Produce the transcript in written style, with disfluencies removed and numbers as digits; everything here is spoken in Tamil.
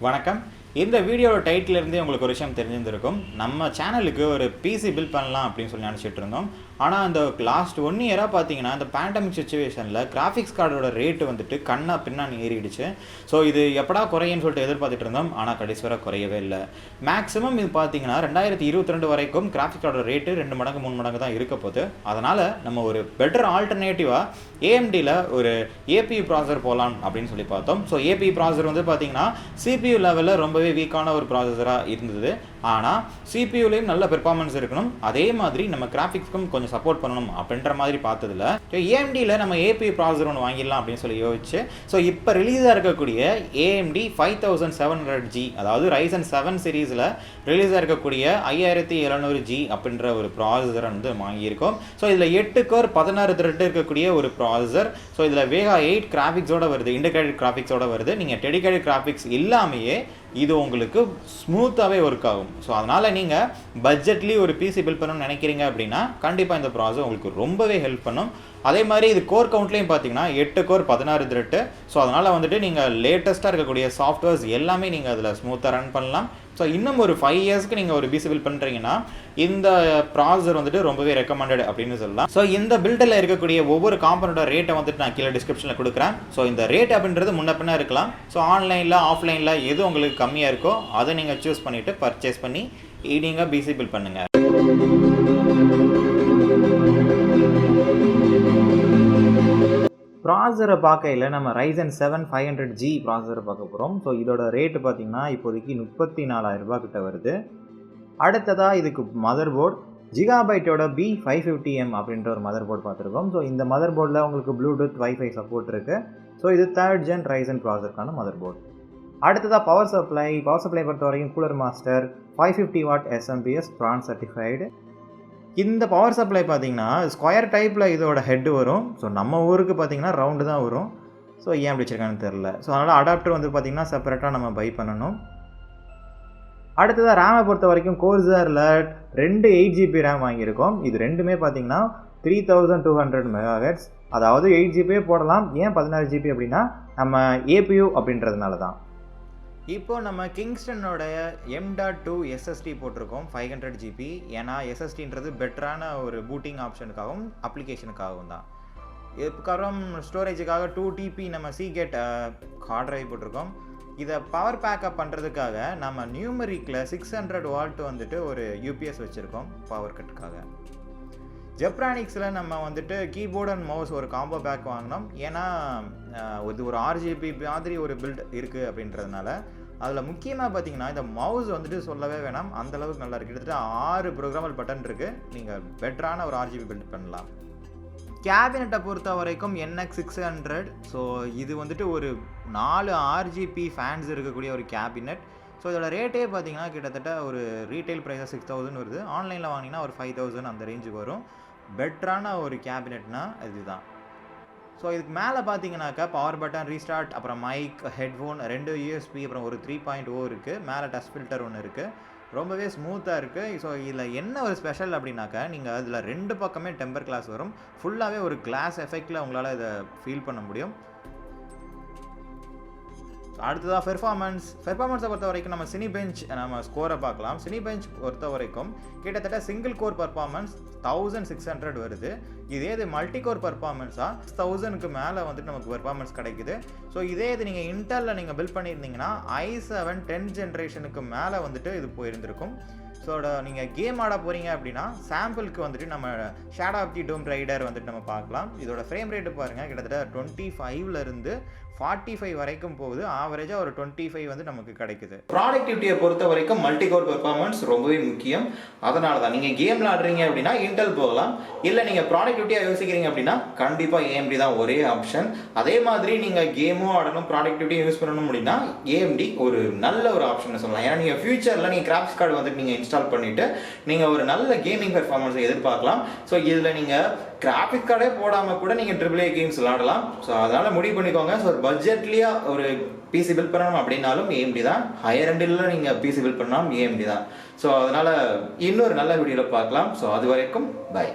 வணக்கம். இந்த வீடியோட டைட்டில் இருந்தே உங்களுக்கு ஒரு விஷயம் தெரிஞ்சிருந்திருக்கும். நம்ம சேனலுக்கு ஒரு பிசி பில்ட் பண்ணலாம் அப்படின்னு சொல்லி நினச்சிட்டு இருந்தோம். ஆனால் அந்த லாஸ்ட் 1 இயராக பார்த்தீங்கன்னா இந்த பேண்டமிக் சுச்சுவேஷனில் கிராஃபிக்ஸ் கார்டோட ரேட்டு வந்துட்டு கண்ணா பின்னான்னு ஏறிடுச்சு. ஸோ இது எப்படா குறையுன்னு சொல்லிட்டு எதிர்பார்த்துட்டு இருந்தோம். ஆனால் கடைசி வரை குறையவே இல்லை. மேக்ஸிமம் இது பார்த்தீங்கன்னா 2022 வரைக்கும் கிராஃபிக்ஸ் கார்டோட ரேட்டு 2 மடங்கு 3 மடங்கு தான் இருக்க போகுது. அதனால் நம்ம ஒரு பெட்டர் ஆல்டர்னேட்டிவாக AMDயில் ஒரு APU ப்ராசஸர் போகலாம் அப்படின்னு சொல்லி பார்த்தோம். ஸோ APU ப்ராசஸர் வந்து பார்த்தீங்கன்னா CPU லெவலில் ரொம்பவே வீக்கான ஒரு ப்ராசஸராக இருந்தது. ஆனால் CPUலையும் நல்ல பெர்ஃபார்மன்ஸ் இருக்கணும், அதே மாதிரி நம்ம கிராஃபிக்ஸ்க்கும் கொஞ்சம் சப்போர்ட் பண்ணணும் அப்படின்ற மாதிரி பார்த்ததில்ல AMDயில் நம்ம APU ப்ராசஸர் ஒன்று வாங்கிடலாம் அப்படின்னு சொல்லி யோசிச்சு ஸோ இப்போ ரிலீஸாக இருக்கக்கூடிய AMD 5700G அதாவது Ryzen 7 சீரீஸில் ரிலீஸாக இருக்கக்கூடிய 5700G அப்படின்ற ஒரு ப்ராசஸரை வந்து வாங்கியிருக்கோம். ஸோ இதில் 8 கோர் 16 த்ரெட் இருக்கக்கூடிய ஒரு ப்ராசஸர். ஸோ இதில் Vega 8 கிராஃபிக்ஸோட வருது, இன்டகிரேட்டட் கிராஃபிக்ஸோட வருது. நீங்கள் டெடிகேட்டட் கிராஃபிக்ஸ் இல்லாமையே இது உங்களுக்கு ஸ்மூத்தாகவே ஒர்க் ஆகும். ஸோ அதனால் நீங்கள் பட்ஜெட்லேயும் ஒரு பிசி பில்ட் பண்ணணும்னு நினைக்கிறீங்க அப்படின்னா கண்டிப்பாக இந்த ப்ராசஸர் உங்களுக்கு ரொம்பவே ஹெல்ப் பண்ணும். அதே மாதிரி இது கோர் கவுண்ட்லேயும் பார்த்தீங்கன்னா 8 கோர் 16 த்ரெட்டு. ஸோ அதனால் வந்துட்டு நீங்கள் லேட்டஸ்ட்டாக இருக்கக்கூடிய சாஃப்ட்வேர்ஸ் எல்லாமே நீங்கள் அதில் ஸ்மூத்தாக ரன் பண்ணலாம். ஸோ இன்னும் ஒரு 5 இயர்ஸ்க்கு நீங்கள் ஒரு பிசி பில்ட் பண்ணுறீங்கன்னா இந்த ப்ராசஸர் வந்துட்டு ரொம்பவே ரெக்கமெண்டட் அப்படின்னு சொல்லலாம். ஸோ இந்த பில்டில் இருக்கக்கூடிய ஒவ்வொரு காம்பனோட ரேட்டை வந்துட்டு நான் கீழே டிஸ்கிரிப்ஷனில் கொடுக்குறேன். ஸோ இந்த ரேட் அப்படின்றது முன்ன பின்ன இருக்கலாம். ஸோ ஆன்லைனில் ஆஃப்லைனில் எது உங்களுக்கு கம்மியாக இருக்கோ அதை நீங்கள் சூஸ் பண்ணிவிட்டு பர்ச்சேஸ் பண்ணி நீங்கள் பிசி பில்ட் பண்ணுங்கள். ப்ராசஸரை பார்க்கையில் நம்ம Ryzen 7 500G ப்ராசஸரை பார்க்க போகிறோம். ஸோ இதோட ரேட்டு பார்த்திங்கன்னா இப்போதைக்கு 34,000 ரூபா கிட்ட வருது. அடுத்ததாக இதுக்கு மதர் போர்டு ஜிகாபைட்டோட B550M அப்படின்ற ஒரு மதர் போர்டு பார்த்துருக்கோம். ஸோ இந்த மதர் போர்டில் உங்களுக்கு ப்ளூடூத் வைஃபை சப்போர்ட் இருக்குது. ஸோ இது 3rd gen Ryzen ப்ராசஸருக்கான மதர் போர்டு. அடுத்ததாக பவர் சப்ளை பொறுத்த வரைக்கும் Cooler Master 550 watt SMPS bronze certified. இந்த பவர் சப்ளை பார்த்தீங்கன்னா ஸ்கொயர் டைப்பில் இதோட ஹெட்டு வரும். ஸோ நம்ம ஊருக்கு பார்த்தீங்கன்னா ரவுண்டு தான் வரும். ஸோ ஏன் அப்படி வச்சுருக்கான்னு தெரில. ஸோ அதனால் அடாப்டர் வந்து பார்த்திங்கன்னா செப்பரேட்டாக நம்ம பை பண்ணணும். அடுத்ததாக ரேமை பொறுத்த வரைக்கும் கோர்சரில் 2 8GB ரேம் வாங்கியிருக்கோம். இது ரெண்டுமே பார்த்தீங்கன்னா 3200 MHz, அதாவது 8GB போடலாம். ஏன் 16GB அப்படின்னா நம்ம APU அப்படின்றதுனால தான். இப்போ நம்ம கிங்ஸ்டனோட M.2 SSD போட்டிருக்கோம் 500GB. ஏன்னா SSDன்றது பெட்டரான ஒரு பூட்டிங் ஆப்ஷனுக்காகவும் அப்ளிகேஷனுக்காகவும் தான். இதுக்கப்புறம் ஸ்டோரேஜுக்காக 2TB நம்ம சீகேட் ஹார்ட் ட்ரைவ் போட்டிருக்கோம். இதை பவர் பேக்கப் பண்ணுறதுக்காக நம்ம நியூமரிக்கில் 600 வாட் வந்துட்டு ஒரு UPS வச்சுருக்கோம் பவர் கட்டுக்காக. ஜெப்ரானிக்ஸில் நம்ம வந்துட்டு கீபோர்டு அண்ட் மவுஸ் ஒரு காம்போ பேக் வாங்கினோம். ஏன்னா இது ஒரு RGB மாதிரி ஒரு பில்ட் இருக்குது அப்படின்றதுனால. அதில் முக்கியமாக பார்த்தீங்கன்னா இந்த மவுஸ் வந்துட்டு சொல்லவே வேணாம், அந்தளவுக்கு நல்லா இருக்குது. கிட்டத்தட்ட 6 ப்ரோக்ராமல் பட்டன் இருக்குது. நீங்கள் பெட்டரான ஒரு RGB பில்ட் பண்ணலாம். கேபினெட்டை பொறுத்த வரைக்கும் NX 600. ஸோ இது வந்துட்டு ஒரு 4 RGB ஃபேன்ஸ் இருக்கக்கூடிய ஒரு கேபினெட். ஸோ இதோட ரேட்டே பார்த்தீங்கன்னா கிட்டத்தட்ட ஒரு ரீட்டைல் ப்ரைஸாக 6,000 வருது. ஆன்லைனில் வாங்கினீங்கன்னா ஒரு 5,000 அந்த ரேஞ்சுக்கு வரும். பெட்டரான ஒரு கேபினெட்னா இதுதான். ஸோ இதுக்கு மேலே பார்த்தீங்கன்னாக்கா பவர் பட்டன், ரீஸ்டார்ட், அப்புறம் மைக், ஹெட்ஃபோன், 2 USB, அப்புறம் ஒரு 3.0 இருக்குது. மேலே டச் ஃபில்டர் ஒன்று இருக்குது. ரொம்பவே ஸ்மூத்தாக இருக்குது. ஸோ இதில் என்ன ஒரு ஸ்பெஷல் அப்படின்னாக்கா நீங்கள் அதில் 2 பக்கமே டெம்பர் கிளாஸ் வரும். ஃபுல்லாகவே ஒரு கிளாஸ் எஃபெக்டில் உங்களால் இதை ஃபீல் பண்ண முடியும். அடுத்ததாக பெர்ஃபார்மன்ஸை பொறுத்த வரைக்கும் நம்ம சினிபெஞ்ச் நம்ம ஸ்கோரை பார்க்கலாம். சினிபெஞ்ச் பொறுத்த வரைக்கும் கிட்டத்தட்ட சிங்கிள் கோர் பர்ஃபார்மன்ஸ் 1600 வருது. இதே இது மல்டி கோர் பர்ஃபார்மன்ஸாக 1000க்கு மேலே வந்துட்டு நமக்கு பர்ஃபார்மன்ஸ் கிடைக்குது. ஸோ இதே இது நீங்கள் இன்டெல்லில் நீங்கள் பில்ட் பண்ணியிருந்தீங்கன்னா i7 10 ஜென்ரேஷனுக்கு மேலே வந்துட்டு இது போயிருந்திருக்கும். ஸோ நீங்கள் கேம் ஆட போகிறீங்க அப்படின்னா சாம்பிளுக்கு வந்துட்டு நம்ம Shadow of the Tomb Raider வந்துட்டு நம்ம பார்க்கலாம். இதோட ஃப்ரேம் ரேட்டு பாருங்கள், கிட்டத்தட்ட 25 45 வரைக்கும் போகுது. ஆவரேஜாக ஒரு 25 வந்து நமக்கு கிடைக்குது. ப்ராடக்டிவிட்டியை பொறுத்த வரைக்கும் மல்டி கோர் பெர்ஃபார்மன்ஸ் ரொம்பவே முக்கியம். அதனால தான் நீங்கள் கேமில் ஆடுறீங்க அப்படின்னா இன்டெல் போகலாம். இல்லை நீங்கள் ப்ராடக்டிவிட்டியாக யோசிக்கிறீங்க அப்படின்னா கண்டிப்பாக AMD தான் ஒரே ஆப்ஷன். அதே மாதிரி நீங்கள் கேமும் ஆடணும், ப்ராடக்டிவிட்டியும் யூஸ் பண்ணணும் அப்படின்னா AMD ஒரு நல்ல ஒரு ஆப்ஷன் சொல்லலாம். ஏன்னா நீங்கள் ஃபியூச்சரில் நீங்கள் கிராஃபிக்ஸ் கார்டு வந்துட்டு நீங்கள் இன்ஸ்டால் பண்ணிவிட்டு நீங்கள் ஒரு நல்ல கேமிங் பெர்ஃபார்மன்ஸை எதிர்பார்க்கலாம். ஸோ இதில் நீங்கள் கிராஃபிக் கார்டே போடாமல் கூட நீங்கள் AAA கேம்ஸ் விளாடலாம். ஸோ அதனால் முடிவு பண்ணிக்கோங்க. ஸோ பட்ஜெட்லேயே ஒரு பிசி பில்ட் பண்ணணும் அப்படின்னாலும் AMD தான். ஹையர் எண்டில் நீங்கள் பிசி பில்ட் பண்ணாலும் AMD தான். ஸோ அதனால் இன்னொரு நல்ல வீடியோவில் பார்க்கலாம். ஸோ அது வரைக்கும் பை.